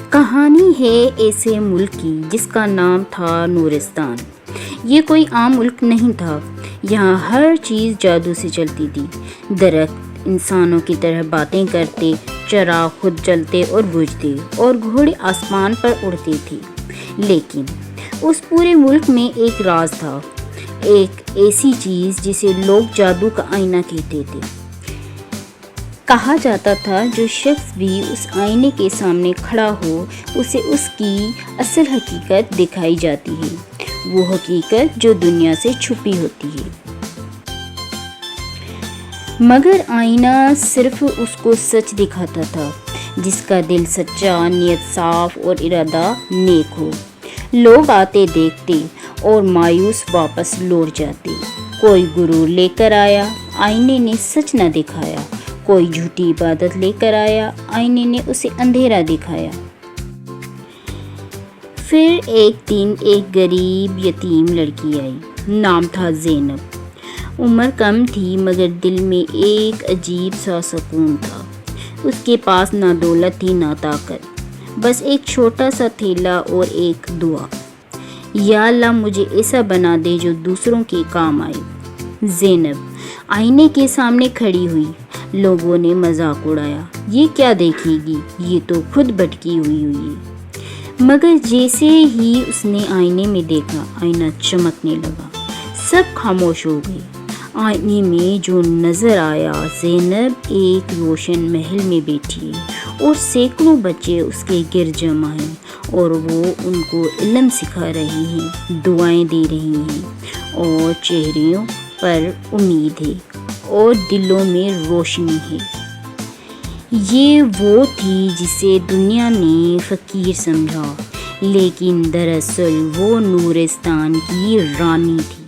کہانی ہے ایسے ملک کی جس کا نام تھا نورستان۔ یہ کوئی عام ملک نہیں تھا۔ یہاں ہر چیز جادو سے چلتی تھی۔ درخت انسانوں کی طرح باتیں کرتے، چراغ خود جلتے اور بجھتے، اور گھوڑے آسمان پر اڑتے تھے۔ لیکن اس پورے ملک میں ایک راز تھا، ایک ایسی چیز جسے لوگ جادو کا آئینہ کہتے تھے۔ کہا جاتا تھا جو شخص بھی اس آئینے کے سامنے کھڑا ہو اسے اس کی اصل حقیقت دکھائی جاتی ہے، وہ حقیقت جو دنیا سے چھپی ہوتی ہے۔ مگر آئینہ صرف اس کو سچ دکھاتا تھا جس کا دل سچا، نیت صاف اور ارادہ نیک ہو۔ لوگ آتے دیکھتے اور مایوس واپس لوٹ جاتے۔ کوئی غرور لے کر آیا، آئینے نے سچ نہ دکھایا۔ کوئی جھوٹی عبادت لے کر آیا، آئینے نے اسے اندھیرا دکھایا۔ پھر ایک دن ایک غریب یتیم لڑکی آئی، نام تھا زینب۔ عمر کم تھی مگر دل میں ایک عجیب سا سکون تھا۔ اس کے پاس نہ دولت تھی نہ طاقت، بس ایک چھوٹا سا تھیلا اور ایک دعا، یا اللہ مجھے ایسا بنا دے جو دوسروں کے کام آئے۔ زینب آئینے کے سامنے کھڑی ہوئی۔ لوگوں نے مذاق اڑایا، یہ کیا دیکھے گی، یہ تو خود بھٹکی ہوئی ہے۔ مگر جیسے ہی اس نے آئینے میں دیکھا، آئینہ چمکنے لگا۔ سب خاموش ہو گئے۔ آئینے میں جو نظر آیا، زینب ایک روشن محل میں بیٹھی ہے اور سینکڑوں بچے اس کے گرد جمع ہیں، اور وہ ان کو علم سکھا رہی ہیں، دعائیں دے رہی ہیں، اور چہروں پر امید ہے اور دلوں میں روشنی ہے۔ یہ وہ تھی جسے دنیا نے فقیر سمجھا، لیکن دراصل وہ نورستان کی رانی تھی۔